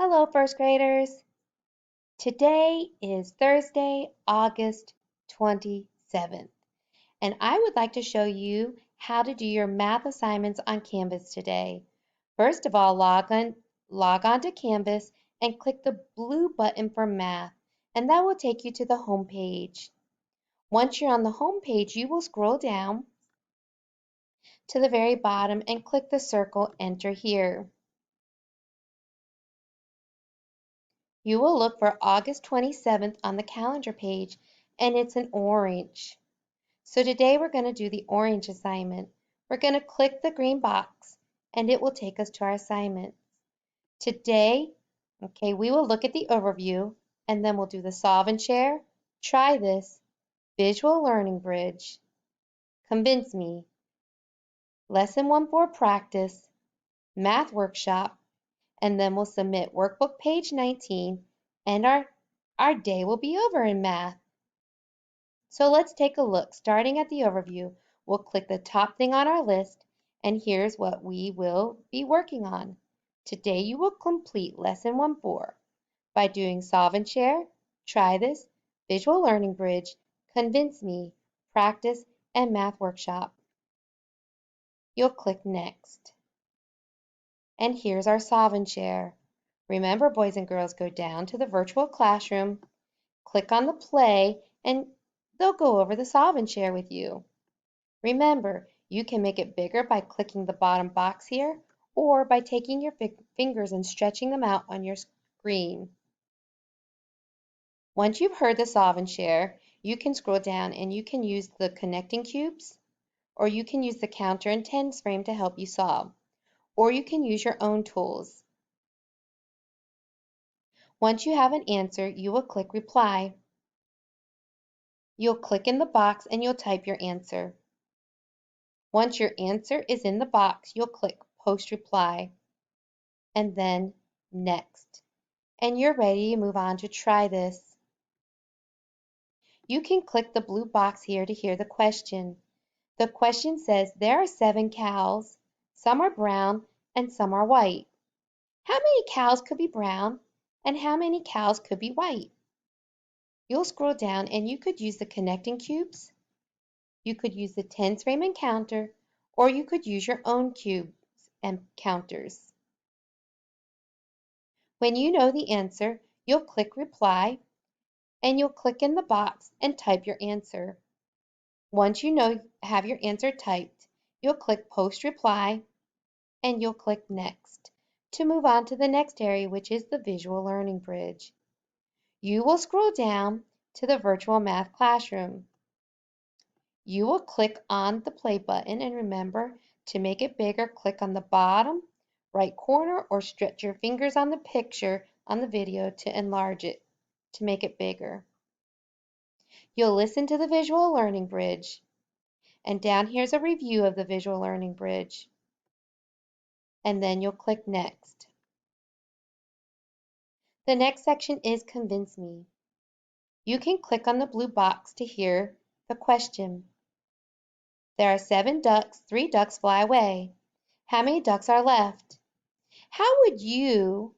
Hello, first graders. Today is Thursday, August 27th, and I would like to show you how to do your math assignments on Canvas today. First of all, log on to Canvas and click the blue button for Math, and that will take you to the home page. Once you're on the home page, you will scroll down to the very bottom and click the circle Enter Here. You will look for August 27th on the calendar page, and it's an orange. So today we're going to do the orange assignment. We're going to click the green box, and it will take us to our assignment. Today, we will look at the overview, and then we'll do the solve and share, try this, visual learning bridge, convince me, lesson 1-4 practice, math workshop, and then we'll submit workbook page 19, and our day will be over in math. So let's take a look. Starting at the overview, we'll click the top thing on our list, and here's what we will be working on. Today you will complete lesson 1-4 by doing solve and share, try this, visual learning bridge, convince me, practice, and math workshop. You'll click next. And here's our solve and share. Remember, boys and girls, go down to the virtual classroom, click on the play, and they'll go over the solve and share with you. Remember, you can make it bigger by clicking the bottom box here or by taking your fingers and stretching them out on your screen. Once you've heard the solve and share, you can scroll down and you can use the connecting cubes, or you can use the counter and tens frame to help you solve, or you can use your own tools. Once you have an answer, you will click reply. You'll click in the box and you'll type your answer. Once your answer is in the box, you'll click post reply and then next. And you're ready to move on to try this. You can click the blue box here to hear the question. The question says there are 7 cows. Some are brown and some are white. How many cows could be brown and how many cows could be white? You'll scroll down and you could use the connecting cubes. You could use the tens frame and counter, or you could use your own cubes and counters. When you know the answer, you'll click reply and you'll click in the box and type your answer. Once you have your answer typed, you'll click post reply and you'll click next to move on to the next area, which is the visual learning bridge. You will scroll down to the virtual math classroom. You will click on the play button, and remember to make it bigger, click on the bottom right corner or stretch your fingers on the picture on the video to enlarge it, to make it bigger. You'll listen to the visual learning bridge, and down here's a review of the visual learning bridge, and then you'll click next. The next section is convince me. You can click on the blue box to hear the question. There are 7 ducks, 3 ducks fly away. How many ducks are left? How would you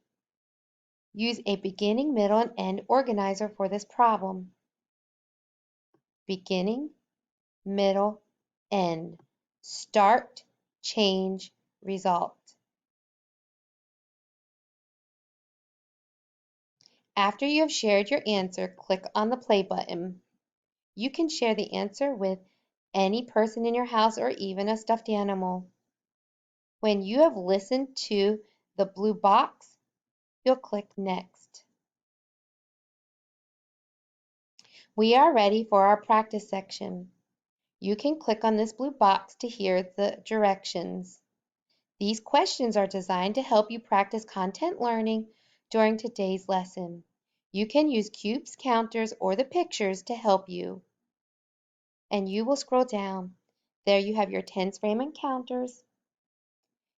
use a beginning, middle, and end organizer for this problem? Beginning, middle, end. Start, change, result. After you have shared your answer, click on the play button. You can share the answer with any person in your house or even a stuffed animal. When you have listened to the blue box, you'll click next. We are ready for our practice section. You can click on this blue box to hear the directions. These questions are designed to help you practice content learning during today's lesson. You can use cubes, counters, or the pictures to help you. And you will scroll down. There you have your tens frame and counters.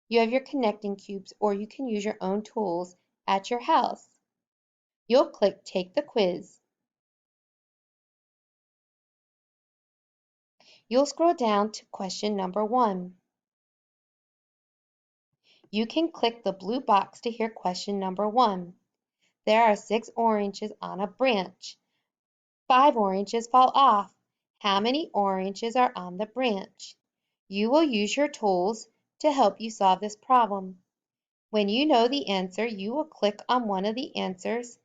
You have your connecting cubes, or you can use your own tools at your house. You'll click Take the Quiz. You'll scroll down to question number 1. You can click the blue box to hear question number 1. There are 6 oranges on a branch. 5 oranges fall off. How many oranges are on the branch? You will use your tools to help you solve this problem. When you know the answer, you will click on one of the answers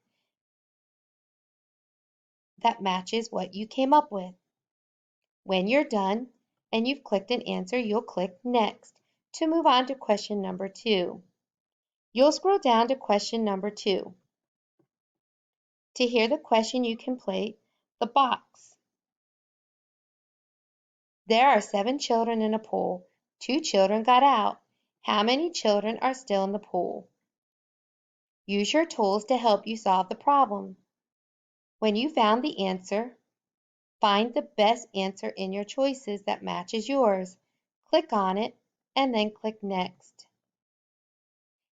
that matches what you came up with. When you're done and you've clicked an answer, you'll click Next to move on to question number 2. You'll scroll down to question number 2. To hear the question, you can play the box. There are 7 children in a pool. 2 children got out. How many children are still in the pool? Use your tools to help you solve the problem. When you found the answer, find the best answer in your choices that matches yours. Click on it and then click Next.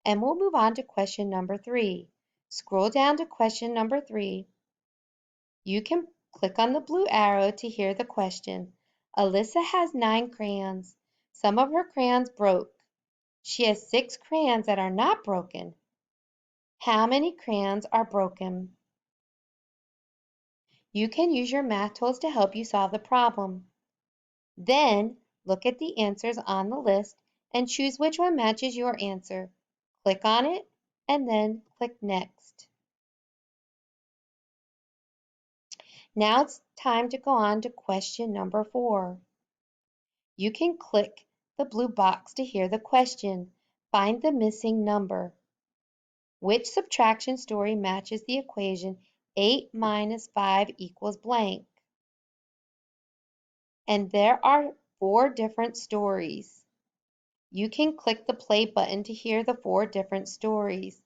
And we'll move on to question number 3. Scroll down to question number 3. You can click on the blue arrow to hear the question. Alyssa has 9 crayons. Some of her crayons broke. She has 6 crayons that are not broken. How many crayons are broken? You can use your math tools to help you solve the problem. Then look at the answers on the list and choose which one matches your answer. Click on it and then click Next. Now it's time to go on to question number 4. You can click the blue box to hear the question. Find the missing number. Which subtraction story matches the equation 8 minus 5 equals blank? And there are 4 different stories. You can click the play button to hear the 4 different stories.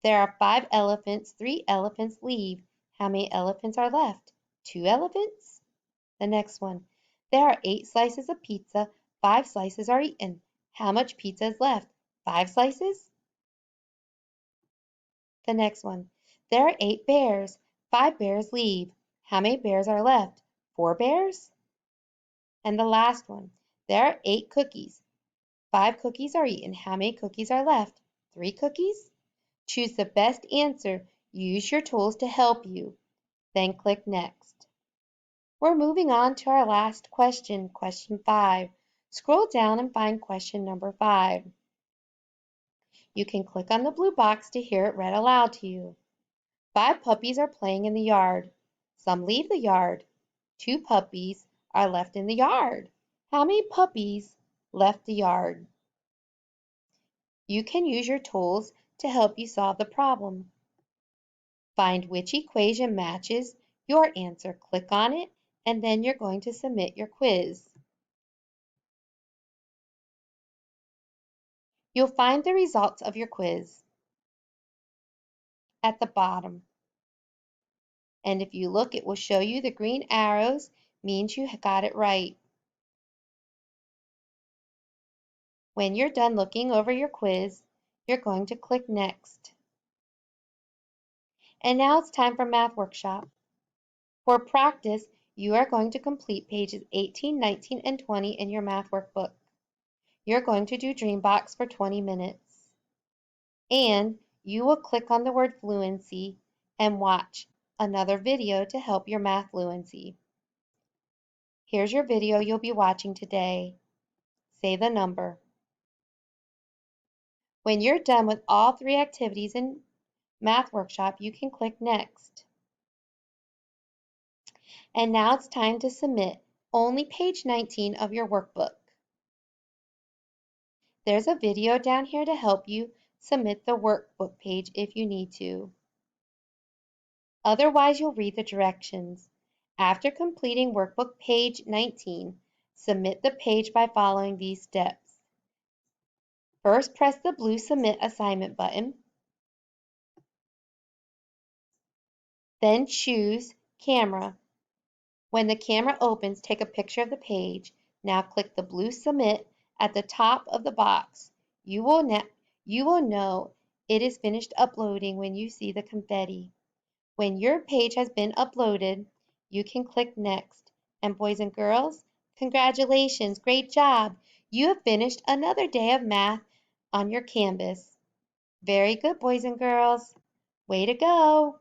There are 5 elephants, 3 elephants leave. How many elephants are left? 2 elephants? The next one. There are 8 slices of pizza, 5 slices are eaten. How much pizza is left? 5 slices? The next one. There are 8 bears, 5 bears leave. How many bears are left? 4 bears? And the last one. There are 8 cookies, 5 cookies are eaten. How many cookies are left? 3 cookies? Choose the best answer. Use your tools to help you. Then click Next. We're moving on to our last question, question 5. Scroll down and find question number 5. You can click on the blue box to hear it read aloud to you. 5 puppies are playing in the yard. Some leave the yard. 2 puppies are left in the yard. How many puppies left the yard? You can use your tools to help you solve the problem. Find which equation matches your answer. Click on it, and then you're going to submit your quiz. You'll find the results of your quiz at the bottom. And if you look, it will show you the green arrows, means you got it right. When you're done looking over your quiz, you're going to click Next. And now it's time for Math Workshop. For practice, you are going to complete pages 18, 19, and 20 in your math workbook. You're going to do Dreambox for 20 minutes. And you will click on the word fluency and watch another video to help your math fluency. Here's your video you'll be watching today. Say the number. When you're done with all 3 activities in Math Workshop, you can click Next. And now it's time to submit only page 19 of your workbook. There's a video down here to help you submit the workbook page if you need to. Otherwise, you'll read the directions. After completing workbook page 19, submit the page by following these steps. First, press the blue Submit Assignment button. Then choose Camera. When the camera opens, take a picture of the page. Now click the blue Submit at the top of the box. You will know it is finished uploading when you see the confetti. When your page has been uploaded, you can click Next. And boys and girls, congratulations, great job! You have finished another day of math on your canvas. Very good, boys and girls. Way to go!